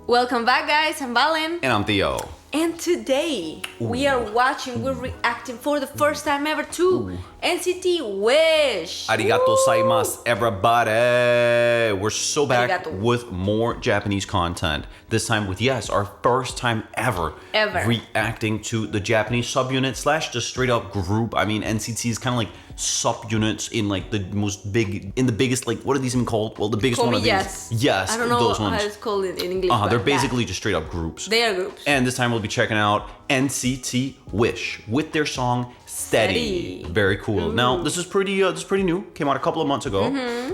Welcome back, guys. I'm Valen. And I'm Theo. And today we're reacting for the first time ever to NCT WISH. Arigato gozaimasu, everybody. We're so back Arigato. with more Japanese content. This time with, yes, our first time ever reacting to the Japanese subunit / just straight up group. I mean, NCT is kind of like subunits in like the biggest, like, what are these even called? Well, the biggest one of these. Yes, I don't know those ones. how it's called in English. They're basically just straight up groups. They are groups. And this time we'll be checking out NCT WISH with their song Steady. Very cool. Now, this is pretty new. Came out a couple of months ago.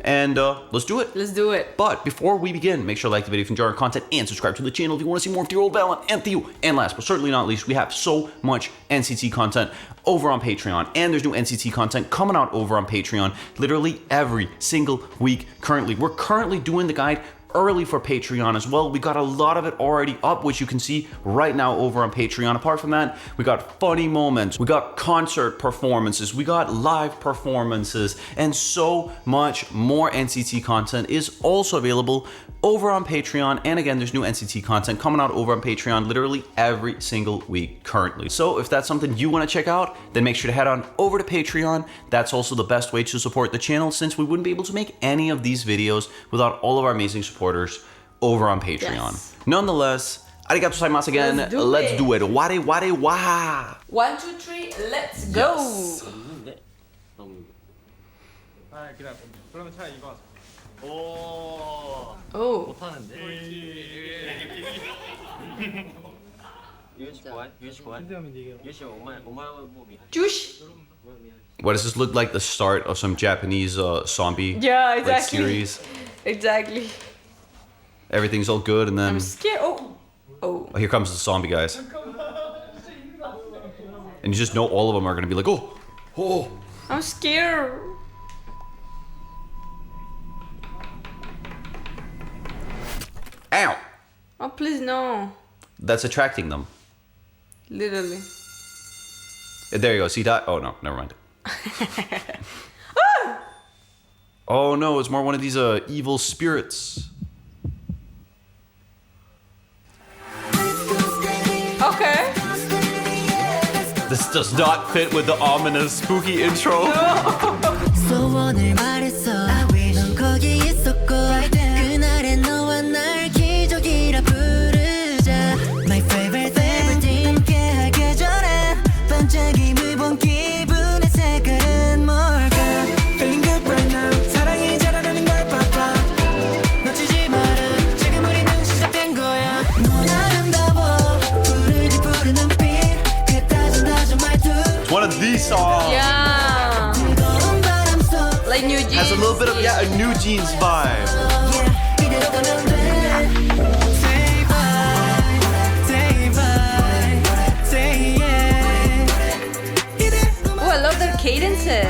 And let's do it. Let's do it. But before we begin, make sure to like the video if you enjoy our content and subscribe to the channel if you want to see more of Theo, Valen, and Theo. And last but certainly not least, we have so much NCT content over on Patreon. And there's new NCT content coming out over on Patreon literally every single week currently. We're currently doing the guide early for Patreon as well. We got a lot of it already up, which you can see right now over on Patreon. Apart from that, we got funny moments, we got concert performances, we got live performances, and so much more NCT content is also available over on Patreon. And again, there's new NCT content coming out over on Patreon literally every single week currently. So if that's something you want to check out, then make sure to head on over to Patreon. That's also the best way to support the channel, since we wouldn't be able to make any of these videos without all of our amazing supporters over on Patreon. Yes. Nonetheless, arigato gozaimasu again. Let's do it. Wade, wa. 1, 2, 3, let's go. Yes. 그러면 차 이거 하자. Oh. 못하는데. 유시 좋아해? 유시 좋아해? 유시 오마이 몸이. Juice. What does this look like? The start of some Japanese zombie Yeah, like, exactly. series? Exactly. Everything's all good, and then I'm scared. Oh. here comes the zombie guys. And you just know all of them are gonna be like, oh. I'm scared. Ow! Oh, please no. That's attracting them. Literally. There you go. See that? Oh no, never mind. Oh no, it's more one of these evil spirits. Okay. This does not fit with the ominous spooky intro. 소원을 말했어 넌 거기 있었고 그날의 너와 날 기적이라 부르자 My favorite thing 함께할 계절에 반짝임을 본 기분의 색깔은 뭘까 Feeling good right now 사랑이 자라나는 걸 봐봐 놓치지 마라 지금 우리는 시작된 거야 넌 아름다워 푸르지 푸른 눈빛 그 다정다정 말투 It's one of these songs. Yeah. Like New Jeans. Has a little bit of a New Jeans vibe. Oh, I love their cadences.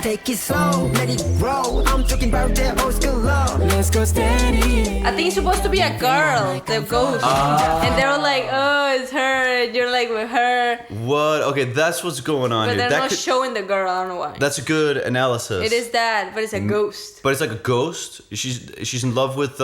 Take it slow, let it roll. I'm talking about the old school love. Let's go steady. I think it's supposed to be a girl, the ghost. And they're all like, oh, it's her. And you're like, with her. What? Okay, that's what's going on But here. they're not showing the girl. I don't know why. That's a good analysis. It is that, but it's a ghost. But it's like a ghost. She's in love with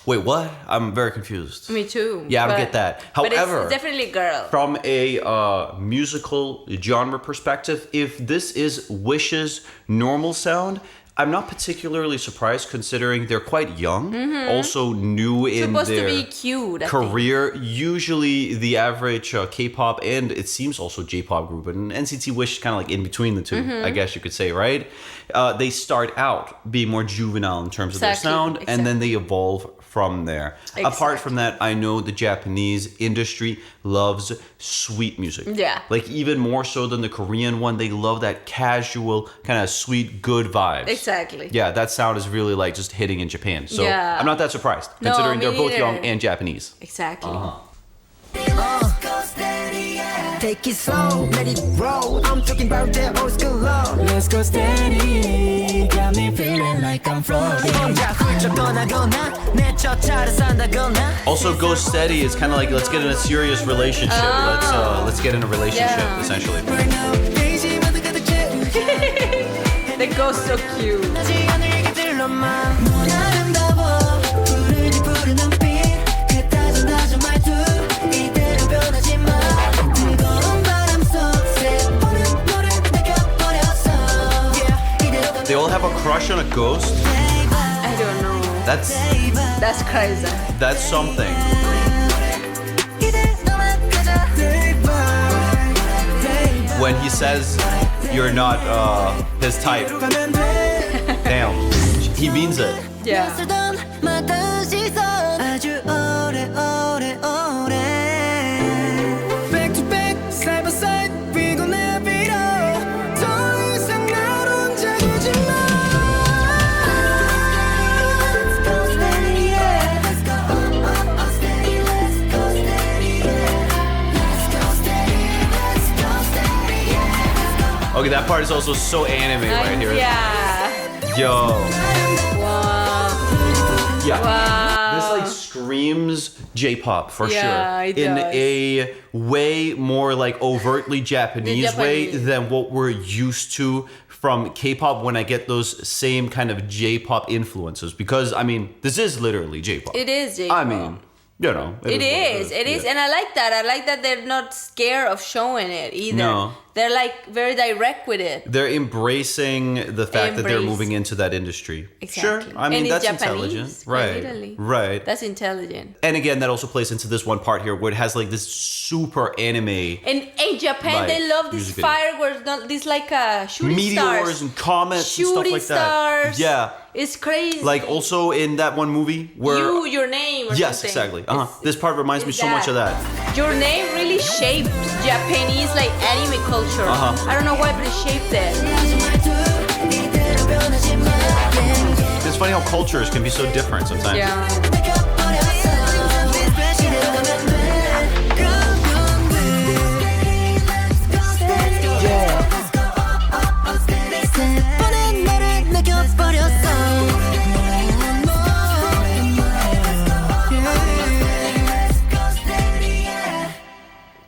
wait, what? I'm very confused. Me too. Yeah, I don't get that. But However, it's definitely a girl. from a musical genre perspective, if this is Wish's normal sound, I'm not particularly surprised considering they're quite young, also new in Supposed their to be cute, I career. Usually the average K-pop and it seems also J-pop group, and NCT WISH kind of like in between the two, I guess you could say, right? They start out being more juvenile in terms of their sound, and then they evolve from there. Apart from that, I know the Japanese industry loves sweet music. Yeah. Like even more so than the Korean one, they love that casual, kind of sweet, good vibes. Exactly. Yeah, that sound is really like just hitting in Japan. So Yeah. I'm not that surprised, No, considering me they're both neither. young and Japanese. Exactly. take it slow, let it roll. I'm talking about the old school love. Let's go steady, got me feeling like I'm floating. 혼자 훌쩍 떠나거나 내 쫓아를 산다거나. Also, Go Steady is kind of like, let's get in a serious relationship. Let's get in a relationship, Yeah. essentially. That goes so cute. They all have a crush on a ghost. I don't know. That's crazy. that's something. When he says you're not his type, damn, he means it. Yeah. Back to back, side by side, we gon' never it all. 더 이상 날 혼자 두지 마. Let's go steady, yeah. Let's go steady, let's go steady, yeah. Let's go steady, let's go steady, yeah. Let's go. Okay, that part is also so anime right here. Yeah. Yo. Wow. Yeah. Wow. This like screams J-pop for Yeah, sure. it In does. a way more like overtly Japanese way Japanese. than what we're used to from K-pop when I get those same kind of J-pop influences. Because I mean, this is literally J-pop. It is J-pop. I mean, you know. It is. It is. Yeah. And I like that. I like that they're not scared of showing it either. No. They're like very direct with it. They're embracing the fact that they're Embrace. moving into that industry. Exactly. Sure. I mean, and that's it's Japanese, intelligent. quite Right. literally. Right. That's intelligent. And again, that also plays into this one part here where it has like this super anime And in Japan, Like, they love this music video. fireworks, not this like shooting meteors stars. and comets Shooting and stuff like stars. that. Yeah. It's crazy. Like also in that one movie where your name or yes, something. exactly. It's- This part reminds me it's so much of that. Your name really shaped Japanese like anime culture. I don't know why, but it shaped it. It's funny how cultures can be so different sometimes. Yeah.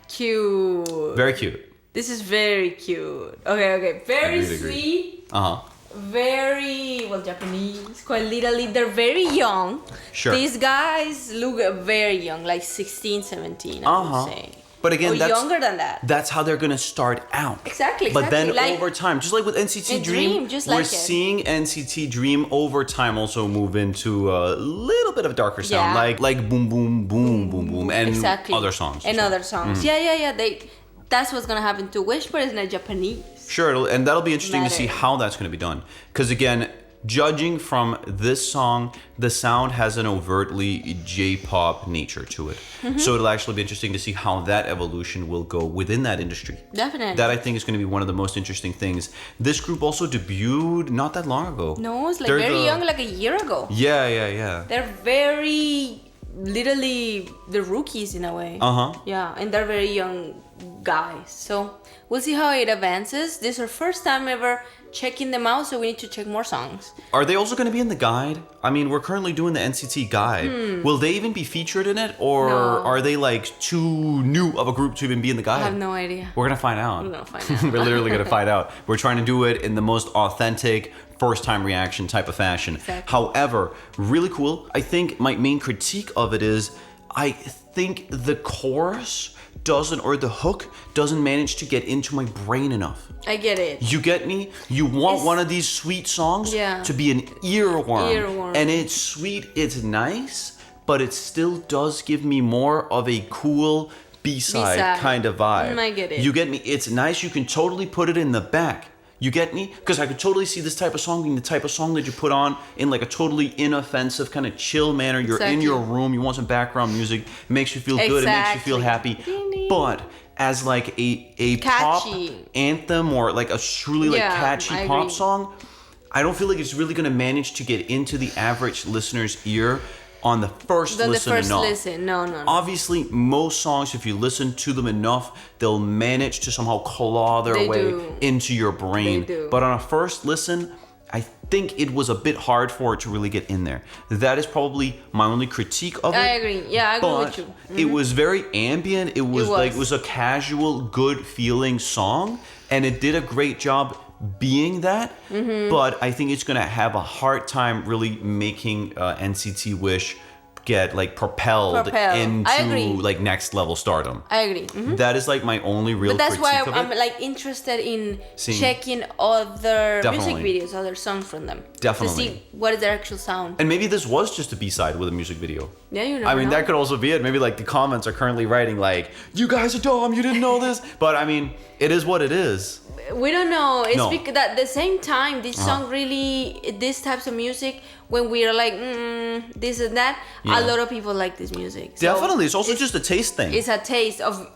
Cute. Very cute. This is very cute. Okay. Very Agreed, agreed. sweet. Uh-huh. Very well Japanese, quite literally. They're very young. Sure. These guys look very young, like 16, 17, I Uh-huh. would say. But again, or that's younger than that. That's how they're gonna start out. Exactly. But then like, over time, just like with NCT in Dream, Dream, just we're like it. seeing NCT Dream over time also move into a little bit of a darker sound, Yeah. like boom boom boom boom boom and exactly. other songs. And as well. other songs. Yeah. That's what's gonna happen to Wish, but it's not Japanese. Sure, and that'll be interesting to see Matter. how that's going to be done. Because again, judging from this song, the sound has an overtly J-pop nature to it. So it'll actually be interesting to see how that evolution will go within that industry. Definitely. That I think is going to be one of the most interesting things. This group also debuted not that long ago. No, it's like They're very the- young, like a year ago. Yeah. They're very, literally, the rookies in a way. Uh-huh. Yeah, and they're very young guys. So we'll see how it advances. This is our first time ever checking them out, so we need to check more songs. Are they also going to be in the guide? I mean, we're currently doing the NCT guide. Will they even be featured in it? Or No. are they like too new of a group to even be in the guide? I have no idea. We're gonna find out. We're gonna find out. We're literally gonna find out. We're trying to do it in the most authentic, first time reaction type of fashion. Exactly. However, really cool. I think my main critique of it is I think the chorus doesn't, or the hook doesn't manage to get into my brain enough. I get it. You get me? You want It's- one of these sweet songs Yeah. to be an earworm. Earworm. And it's sweet, it's nice, but it still does give me more of a cool B-side B-side. kind of vibe. I get it. You get me? It's nice. You can totally put it in the back. You get me? Because I could totally see this type of song being the type of song that you put on in like a totally inoffensive kind of chill manner. You're in Exactly. your room. You want some background music. It makes you feel good. It makes you feel Exactly. happy. But as like a pop Catchy. anthem or like a truly like Yeah, catchy I pop agree. song, I don't feel like it's really going to manage to get into the average listener's ear on the first Than the listen first enough. listen. No. Obviously, most songs, if you listen to them enough, they'll manage to somehow claw their They way do. into your brain. They do. But on a first listen, I think it was a bit hard for it to really get in there. That is probably my only critique of it. I agree. Yeah, I agree But with you. it was very ambient. It was like, was. it was a casual, good feeling song. And it did a great job being that. But I think it's going to have a hard time really making NCT WISH get like propelled I agree. into like next level stardom. I agree. That is like my only real But that's critique why of I'm it. like interested in Seeing- checking other Definitely. music videos, other songs from them. Definitely. To see what is their actual sound. And maybe this was just a B-side with a music video. Yeah, you know. I mean, that could also be it. Maybe like the comments are currently writing like, you guys are dumb, you didn't know this. But I mean, it is what it is. We don't know. It's No. because at the same time, this song really, these types of music, when we are like, this and that, Yeah. a lot of people like this music. So Definitely. It's also just a taste thing. it's a taste of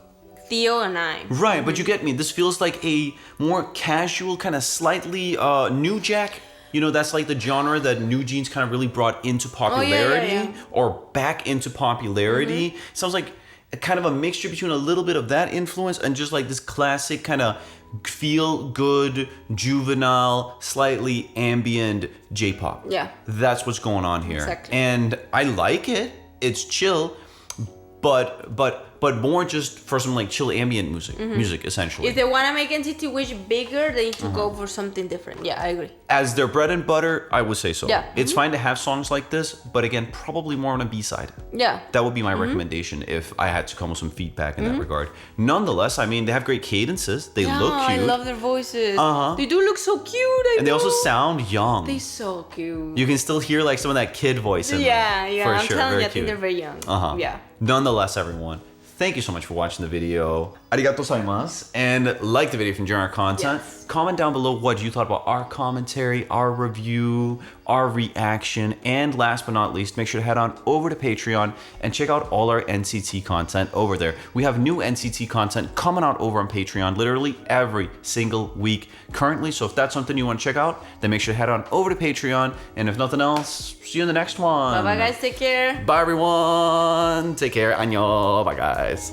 Theo and I. Right, but you get me. This feels like a more casual, kind of slightly new jack. You know, that's like the genre that New Jeans kind of really brought into popularity yeah. or back into popularity. Sounds like a kind of a mixture between a little bit of that influence and just like this classic kind of feel good, juvenile, slightly ambient J-pop. Yeah. That's what's going on here. Exactly. And I like it. It's chill, but more just for some like chill ambient music essentially. If they want to make NCT WISH bigger, they need to go for something different. Yeah, I agree. As their bread and butter, I would say so. Yeah. It's fine to have songs like this, but again, probably more on a B-side. Yeah. That would be my recommendation if I had to come with some feedback in that regard. Nonetheless, I mean, they have great cadences. They look I cute. love their voices. Uh-huh. They do look so cute. And they also sound young. They're so cute. You can still hear like some of that kid voice in them. Yeah. For I'm sure. telling Very you, I think cute. they're very young. Uh-huh. Yeah. Nonetheless, everyone, thank you so much for watching the video. Arigato gozaimasu. And like the video if you enjoy our content. Yes. Comment down below what you thought about our commentary, our review, our reaction. And last but not least, make sure to head on over to Patreon and check out all our NCT content over there. We have new NCT content coming out over on Patreon literally every single week currently. So if that's something you want to check out, then make sure to head on over to Patreon. And if nothing else, see you in the next one. Bye bye, guys. Take care. Bye everyone. Take care. Annyeong. Bye guys.